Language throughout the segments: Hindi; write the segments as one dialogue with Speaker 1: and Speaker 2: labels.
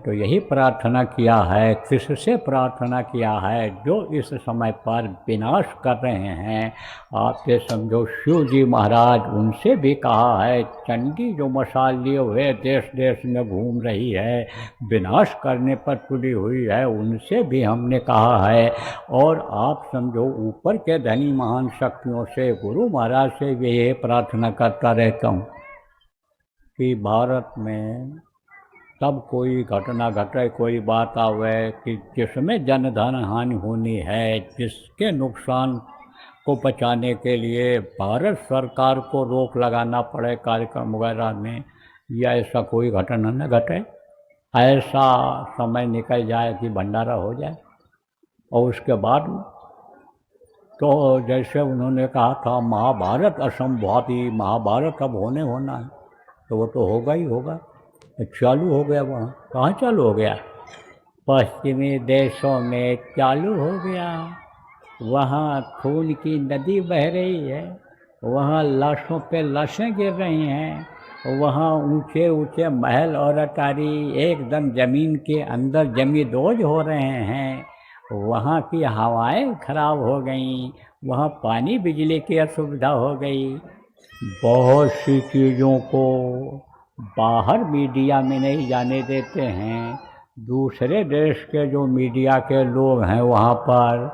Speaker 1: तो यही प्रार्थना किया है, किससे प्रार्थना किया है? जो इस समय पर विनाश कर रहे हैं, आप ये समझो शिव जी महाराज, उनसे भी कहा है। चंडी जो मशाल लिए हुए देश देश में घूम रही है, विनाश करने पर तुली हुई है, उनसे भी हमने कहा है। और आप समझो ऊपर के धनी महान शक्तियों से, गुरु महाराज से भी ये प्रार्थना करता रहता हूँ कि भारत में तब कोई घटना घटे, कोई बात आवे कि जिसमें जन धन हानि होनी है, जिसके नुकसान को बचाने के लिए भारत सरकार को रोक लगाना पड़े कार्यक्रम वगैरह में, या ऐसा कोई घटना न घटे। ऐसा समय निकल जाए कि भंडारा हो जाए। और उसके बाद तो जैसे उन्होंने कहा था महाभारत असंभवाति, महाभारत अब होना है, तो वो तो होगा ही होगा। चालू हो गया। वहाँ कहाँ चालू हो गया? पश्चिमी देशों में चालू हो गया। वहाँ खून की नदी बह रही है, वहाँ लाशों पे लाशें गिर रही हैं, वहाँ ऊंचे ऊंचे महल और अटारी एकदम ज़मीन के अंदर जमींदोज हो रहे हैं, वहाँ की हवाएं खराब हो गई, वहाँ पानी बिजली की असुविधा हो गई। बहुत सी चीज़ों को बाहर मीडिया में नहीं जाने देते हैं। दूसरे देश के जो मीडिया के लोग हैं वहाँ पर,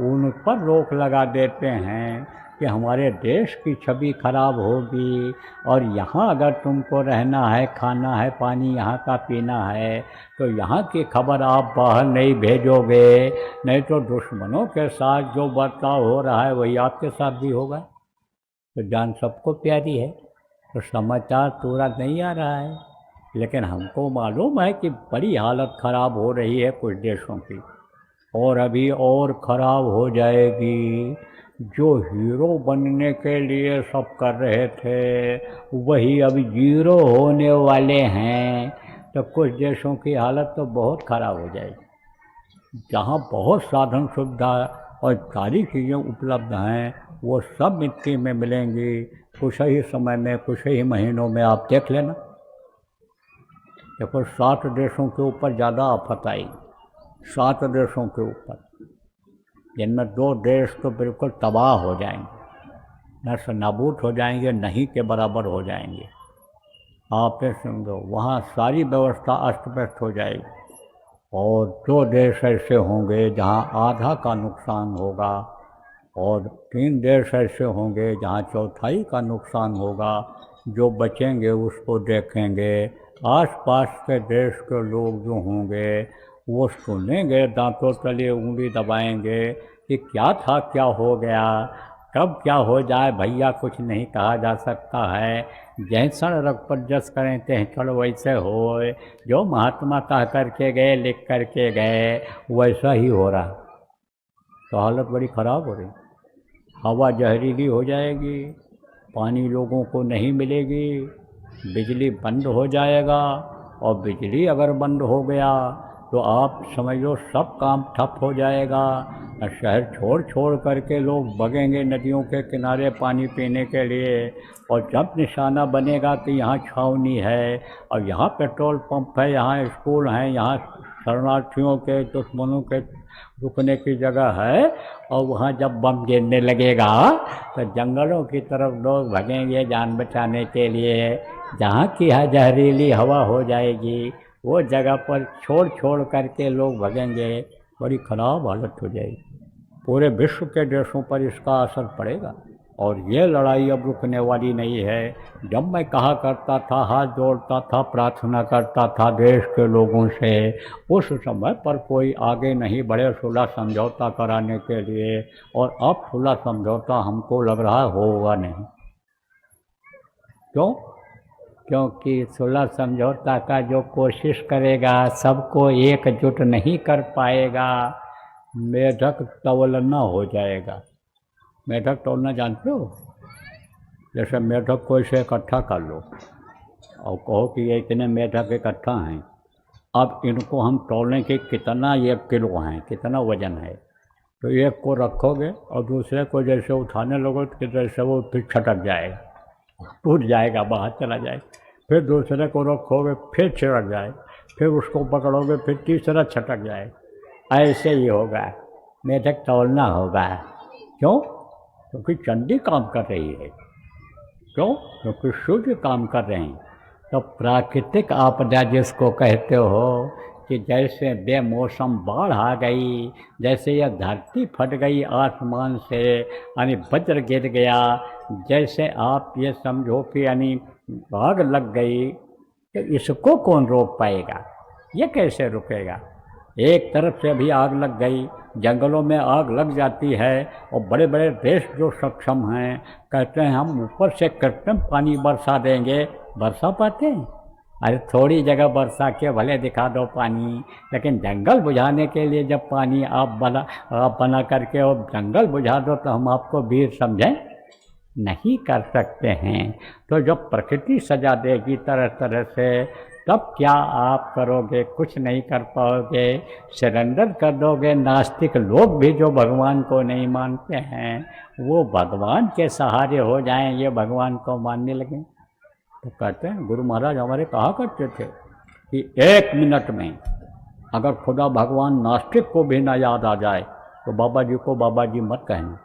Speaker 1: उन पर रोक लगा देते हैं कि हमारे देश की छवि खराब होगी, और यहाँ अगर तुमको रहना है, खाना है, पानी यहाँ का पीना है, तो यहाँ की खबर आप बाहर नहीं भेजोगे, नहीं तो दुश्मनों के साथ जो बर्ताव हो रहा है वही आपके साथ भी होगा। तो जान सबको प्यारी है, तो समाचार तुरंत नहीं आ रहा है, लेकिन हमको मालूम है कि बड़ी हालत ख़राब हो रही है कुछ देशों की, और अभी और ख़राब हो जाएगी। जो हीरो बनने के लिए सब कर रहे थे, वही अभी जीरो होने वाले हैं। तो कुछ देशों की हालत तो बहुत ख़राब हो जाएगी। जहाँ बहुत साधन सुविधा और सारी चीज़ें उपलब्ध हैं, वो सब मिट्टी में मिलेंगी। कुछ ही समय में, कुछ ही महीनों में आप देख लेना। देखो 7 देशों के ऊपर ज़्यादा आफत आई, 7 देशों के ऊपर, जिनमें 2 देश तो बिल्कुल तबाह हो जाएंगे, नष्ट नाबूद हो जाएंगे, नहीं के बराबर हो जाएंगे। आप ये समझो, वहाँ सारी व्यवस्था अस्त व्यस्त हो जाएगी। और 2 देश ऐसे होंगे जहाँ आधा का नुकसान होगा, और 3 देश ऐसे होंगे जहाँ चौथाई का नुकसान होगा। जो बचेंगे उसको देखेंगे। आसपास के देश के लोग जो होंगे वो सुनेंगे, दांतों तले उंगली दबाएंगे कि क्या था, क्या हो गया, कब क्या हो जाए भैया कुछ नहीं कहा जा सकता है। जैसा रग पर जस करें ते चलो वैसे हो, जो महात्मा कह करके गए, लिख करके गए, वैसा ही हो रहा। तो हालत बड़ी ख़राब हो रही। हवा जहरीली हो जाएगी, पानी लोगों को नहीं मिलेगी, बिजली बंद हो जाएगा, और बिजली अगर बंद हो गया तो आप समझ लो सब काम ठप हो जाएगा। शहर छोड़ छोड़ करके लोग भगेंगे नदियों के किनारे पानी पीने के लिए, और जब निशाना बनेगा कि यहाँ छावनी है, और यहाँ पेट्रोल पंप है, यहाँ स्कूल हैं, यहाँ शरणार्थियों के, दुश्मनों के रुकने की जगह है, और वहाँ जब बम गिरने लगेगा तो जंगलों की तरफ लोग भगेंगे जान बचाने के लिए। जहाँ की जहरीली हवा हो जाएगी, वो जगह पर छोड़ छोड़ करके लोग भगेंगे। बड़ी ख़राब हालत हो जाएगी। पूरे विश्व के देशों पर इसका असर पड़ेगा, और ये लड़ाई अब रुकने वाली नहीं है। जब मैं कहा करता था, हाथ जोड़ता था, प्रार्थना करता था देश के लोगों से, उस समय पर कोई आगे नहीं बढ़े सुलह समझौता कराने के लिए, और अब सुलह समझौता हमको लग रहा होगा नहीं। क्यों? क्योंकि सुलह समझौता का जो कोशिश करेगा सबको एकजुट नहीं कर पाएगा, मेढक तौलना हो जाएगा। मेढक तौलना जानते हो? जैसे मेढक को इसे इकट्ठा कर लो और कहो कि ये इतने मेढक इकट्ठा हैं, अब इनको हम तौलें कि कितना 1 किलो हैं, कितना वज़न है। तो एक को रखोगे और दूसरे को जैसे उठाने लगो तो जैसे वो फिर छटक जाएगा, टूट जाएगा, बाहर चला जाएगा। फिर दूसरे को रखोगे, फिर छिड़क जाए, फिर उसको पकड़ोगे, फिर तीसरा छटक जाए। ऐसे ही होगा, मेढक तोड़ना होगा। क्यों? क्योंकि चंडी काम कर रही है। क्यों? क्योंकि सूर्य काम कर रहे हैं। तो प्राकृतिक आपदा जिसको कहते हो, कि जैसे बेमौसम बाढ़ आ गई, जैसे यह धरती फट गई आसमान से, यानी वज्र गिर गया, जैसे आप ये समझो कि यानी आग लग गई, तो इसको कौन रोक पाएगा? ये कैसे रुकेगा? एक तरफ से अभी आग लग गई, जंगलों में आग लग जाती है, और बड़े बड़े देश जो सक्षम हैं कहते हैं हम ऊपर से कृत्रिम पानी बरसा देंगे। बरसा पाते हैं? अरे थोड़ी जगह बरसा के भले दिखा दो पानी, लेकिन जंगल बुझाने के लिए जब पानी आप बना करके और जंगल बुझा दो, तो हम आपको वीर समझें? नहीं कर सकते हैं। तो जब प्रकृति सजा देगी तरह तरह से, तब क्या आप करोगे? कुछ नहीं कर पाओगे, सरेंडर कर दोगे। नास्तिक लोग भी जो भगवान को नहीं मानते हैं, वो भगवान के सहारे हो जाएं, ये भगवान को मानने लगें। तो कहते हैं गुरु महाराज हमारे कहा करते थे कि 1 मिनट में अगर खुदा भगवान नास्तिक को भी ना याद आ जाए, तो बाबा जी को बाबा जी मत कहना।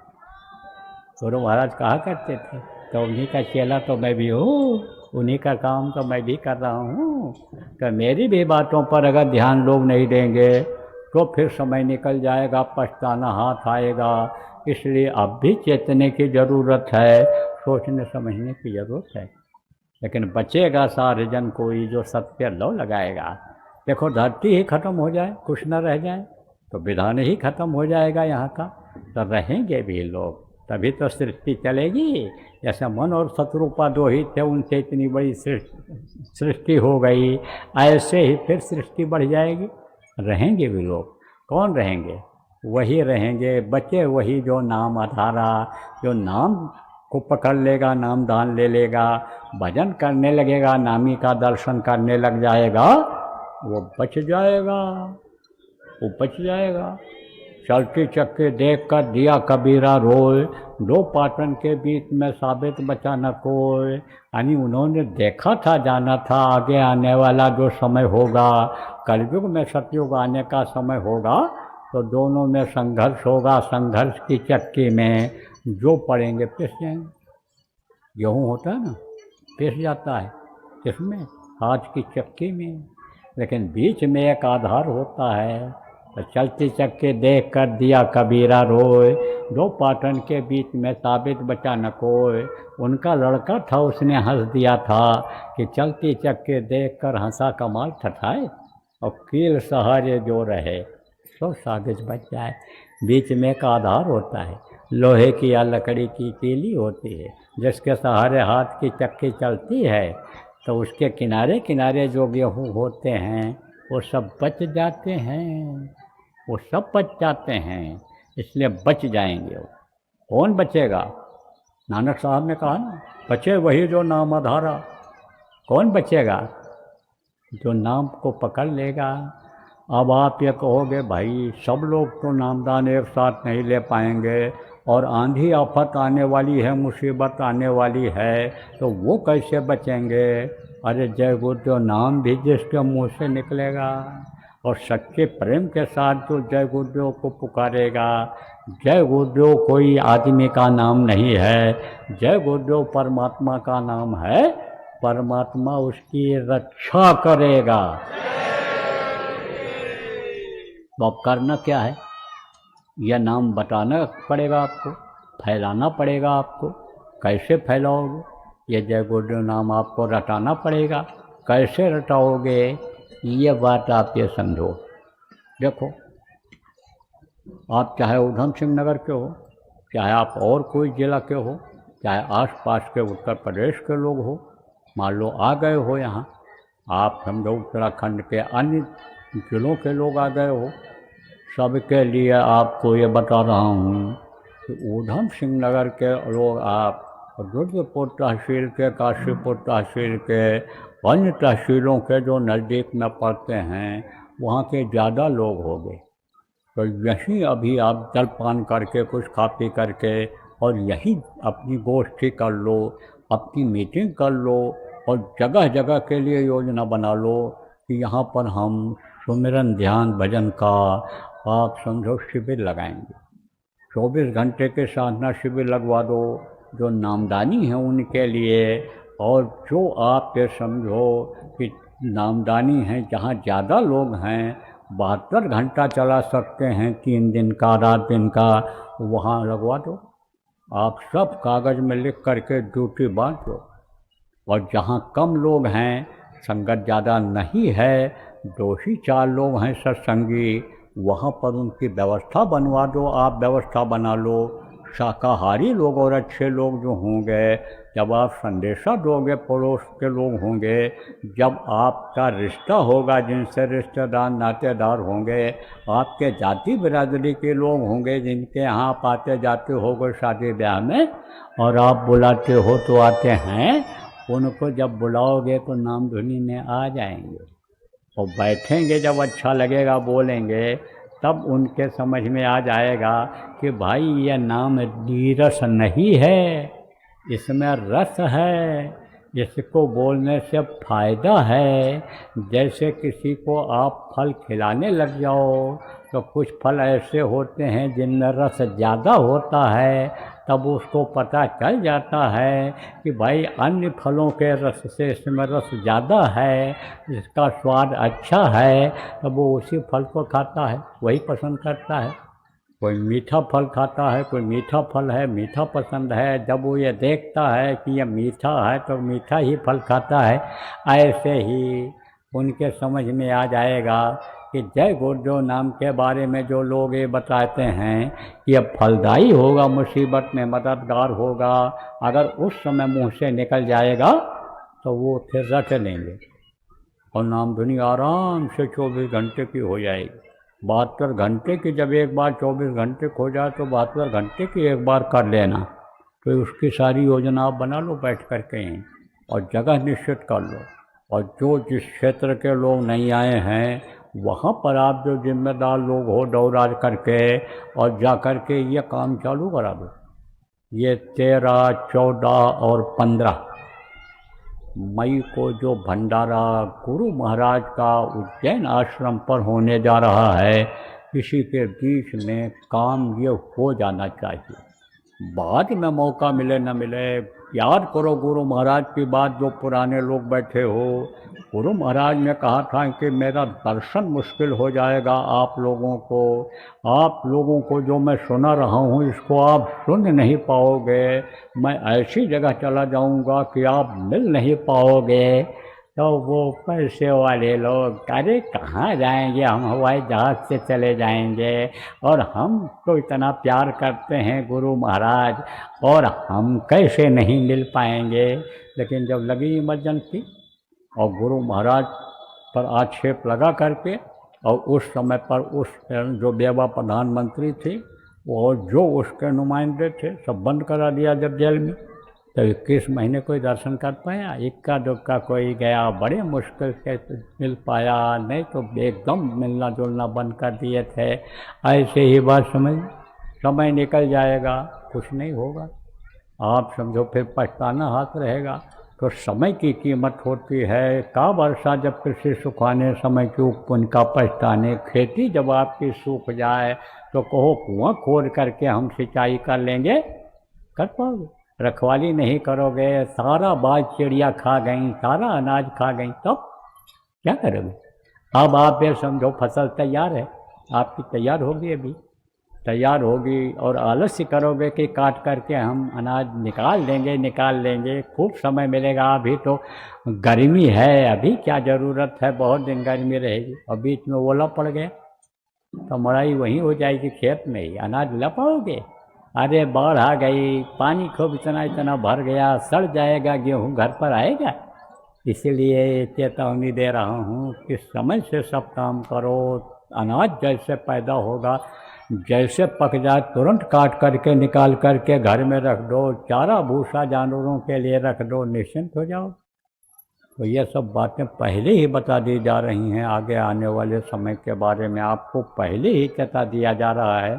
Speaker 1: गुरु महाराज कहा करते थे। तो उन्हीं का चेला तो मैं भी हूँ, उन्हीं का काम तो मैं भी कर रहा हूँ। तो मेरी भी बातों पर अगर ध्यान लोग नहीं देंगे, तो फिर समय निकल जाएगा, पछताना हाथ आएगा। इसलिए अब भी चेतने की ज़रूरत है, सोचने समझने की ज़रूरत है। लेकिन बचेगा सारे जन कोई जो सत्य लो लगाएगा। देखो धरती ही खत्म हो जाए, कुछ न रह जाए, तो विधान ही खत्म हो जाएगा यहाँ का, तो रहेंगे भी लोग, तभी तो सृष्टि चलेगी। जैसे मन और शत्रुपा दो ही थे, उनसे इतनी बड़ी सृष्टि हो गई, ऐसे ही फिर सृष्टि बढ़ जाएगी। रहेंगे भी लोग। कौन रहेंगे? वही रहेंगे, बचे वही जो नाम आधारा, जो नाम को पकड़ लेगा, नाम दान ले लेगा, भजन करने लगेगा, नामी का दर्शन करने लग जाएगा, वो बच जाएगा, वो बच जाएगा। चलती चक्के देख कर दिया कबीरा रोए, 2 पाटन के बीच में साबित बचा न कोई। यानी उन्होंने देखा था, जाना था आगे आने वाला जो समय होगा, कलयुग में सतयुग आने का समय होगा, तो दोनों में संघर्ष होगा। संघर्ष की चक्की में जो पड़ेंगे पिस जाएंगे। गेहूँ होता है ना, पिस जाता है इसमें, हाथ की चक्की में, लेकिन बीच में एक आधार होता है। तो चलती चक्के देख कर दिया कबीरा रोए, 2 पाटन के बीच में साबित बचा न कोई। उनका लड़का था, उसने हंस दिया था कि चलती चक्के देख कर हंसा कमाल ठठाए, और कील सहारे जो रहे तो साबित बच जाए। बीच में एक आधार होता है, लोहे की या लकड़ी की कीली होती है, जिसके सहारे हाथ की चक्की चलती है, तो उसके किनारे किनारे जो गेहूँ होते हैं वो सब बच जाते हैं, वो सब बच जाते हैं। इसलिए बच जाएंगे वो। कौन बचेगा? नानक साहब ने कहा ना, बचे वही जो नाम आधारा। कौन बचेगा? जो नाम को पकड़ लेगा। अब आप ये कहोगे भाई सब लोग तो नामदान एक साथ नहीं ले पाएंगे, और आंधी आफत आने वाली है, मुसीबत आने वाली है, तो वो कैसे बचेंगे? अरे जय गुरुदेव नाम भी जिसके मुँह से निकलेगा, और सच्चे प्रेम के साथ जो जय गुरुदेव को पुकारेगा। जय गुरुदेव कोई आदमी का नाम नहीं है, जय गुरुदेव परमात्मा का नाम है। परमात्मा उसकी रक्षा करेगा। तो अब करना क्या है? यह नाम बताना पड़ेगा आपको, फैलाना पड़ेगा आपको। कैसे फैलाओगे? ये जय गुरुदेव नाम आपको रटाना पड़ेगा। कैसे रटाओगे? ये बात आप ये समझो। देखो, आप चाहे उधम सिंह नगर के हो, चाहे आप और कोई ज़िला के हो, चाहे आसपास के उत्तर प्रदेश के लोग हो, मान लो आ गए हो यहाँ, आप समझो उत्तराखंड के अन्य ज़िलों के लोग आ गए हो, सबके लिए आपको ये बता रहा हूँ कि उधम सिंह नगर के लोग, आप रुद्रपुर तहसील के, काशीपुर तहसील के, अन्य तहसीलों के जो नज़दीक में पड़ते हैं, वहाँ के ज़्यादा लोग होंगे। तो यहीं अभी आप जलपान करके, कुछ खा पी करके, और यहीं अपनी गोष्ठी कर लो, अपनी मीटिंग कर लो, और जगह जगह के लिए योजना बना लो कि यहाँ पर हम सुमिरन ध्यान भजन का आप समझो शिविर लगाएंगे। 24 घंटे के साधना शिविर लगवा दो जो नामदानी हैं उनके लिए, और जो आप ये समझो कि नामदानी हैं जहाँ ज़्यादा लोग हैं 72 घंटा चला सकते हैं, 3 दिन का 4 दिन का, वहाँ लगवा दो। आप सब कागज़ में लिख करके ड्यूटी बांट दो। और जहाँ कम लोग हैं, संगत ज़्यादा नहीं है, 2 ही 4 लोग हैं सत्संगी, वहाँ पर उनकी व्यवस्था बनवा दो। आप व्यवस्था बना लो। शाकाहारी लोग और अच्छे लोग जो होंगे, जब आप संदेशा दोगे, पड़ोस के लोग होंगे, जब आपका रिश्ता होगा, जिनसे रिश्तेदार नातेदार होंगे, आपके जाति बिरादरी के लोग होंगे जिनके यहाँ आप आते जाते होगे शादी ब्याह में, और आप बुलाते हो तो आते हैं, उनको जब बुलाओगे तो नाम धुनी में आ जाएंगे और बैठेंगे। जब अच्छा लगेगा बोलेंगे, तब उनके समझ में आ जाएगा कि भाई ये नाम नीरस नहीं है, इसमें रस है, इसको बोलने से फ़ायदा है। जैसे किसी को आप फल खिलाने लग जाओ तो कुछ फल ऐसे होते हैं जिनमें रस ज़्यादा होता है, तब उसको पता चल जाता है कि भाई अन्य फलों के रस से इसमें रस ज़्यादा है, इसका स्वाद अच्छा है, तब वो उसी फल को खाता है, वही पसंद करता है। कोई मीठा फल खाता है, कोई मीठा फल है, मीठा पसंद है, जब वो ये देखता है कि ये मीठा है तो मीठा ही फल खाता है। ऐसे ही उनके समझ में आ जाएगा कि जय गुरुदेव नाम के बारे में जो लोग ये बताते हैं कि अब फलदायी होगा, मुसीबत में मददगार होगा, अगर उस समय मुंह से निकल जाएगा तो वो फिर रट लेंगे और नाम धुनी आराम से 24 घंटे की हो जाएगी। 72 घंटे की जब एक बार 24 घंटे खो जाए तो 72 घंटे की एक बार कर लेना। तो उसकी सारी योजना आप बना लो बैठ कर के ही, और जगह निश्चित कर लो, और जो जिस क्षेत्र के लोग नहीं आए हैं वहाँ पर आप जो जिम्मेदार लोग हो दौरा करके और जा कर के ये काम चालू करा दो। ये 13, 14 और 15 मई को जो भंडारा गुरु महाराज का उज्जैन आश्रम पर होने जा रहा है, इसी के बीच में काम ये हो जाना चाहिए। बाद में मौका मिले न मिले, याद करो गुरु महाराज की बात, जो पुराने लोग बैठे हो। गुरु महाराज ने कहा था कि मेरा दर्शन मुश्किल हो जाएगा आप लोगों को जो मैं सुना रहा हूँ इसको आप सुन नहीं पाओगे, मैं ऐसी जगह चला जाऊँगा कि आप मिल नहीं पाओगे। तो वो पैसे वाले लोग, अरे कहाँ जाएंगे, हम हवाई जहाज़ से चले जाएंगे, और हम तो इतना प्यार करते हैं गुरु महाराज, और हम कैसे नहीं मिल पाएंगे। लेकिन जब लगी इमरजेंसी और गुरु महाराज पर आक्षेप लगा करके, और उस समय पर उस जो बेवा प्रधानमंत्री थे और जो उसके नुमाइंदे थे सब बंद करा दिया जब जेल में, तो 21 महीने कोई दर्शन कर पाया, इक्का दुक्का कोई गया, बड़े मुश्किल से मिल पाया, नहीं तो एकदम मिलना जुलना बंद कर दिए थे। ऐसे ही बात समझ, समय निकल जाएगा, कुछ नहीं होगा, आप समझो फिर पछताना हाथ रहेगा। तो समय की कीमत होती है, का वर्षा जब कृषि सुखाने, समय की पुण्य का पछताने। खेती जब आपकी सूख जाए तो कहो कुआं खोद करके हम सिंचाई कर लेंगे, कर पाओगे? रखवाली नहीं करोगे, सारा बाग चिड़िया खा गई, सारा अनाज खा गई, तब क्या करोगे? अब आप ये समझो फसल तैयार है, आपकी तैयार होगी, अभी तैयार होगी, और आलस्य करोगे कि काट करके हम अनाज निकाल लेंगे, खूब समय मिलेगा, अभी तो गर्मी है, अभी क्या ज़रूरत है, बहुत दिन गर्मी रहेगी, और बीच में ओला पड़ गया तो मड़ाई वहीं हो जाएगी, खेत में ही अनाज ला पाओगे? अरे बाढ़ आ गई, पानी खूब इतना भर गया, सड़ जाएगा, गेहूँ घर पर आएगा। इसीलिए चेतावनी दे रहा हूँ कि समय से सब काम करो। अनाज जैसे पैदा होगा, जैसे पक जाए तुरंत काट करके निकाल करके घर में रख दो, चारा भूसा जानवरों के लिए रख दो, निश्चिंत हो जाओ। तो ये सब बातें पहले ही बता दी जा रही हैं, आगे आने वाले समय के बारे में आपको पहले ही चेता दिया जा रहा है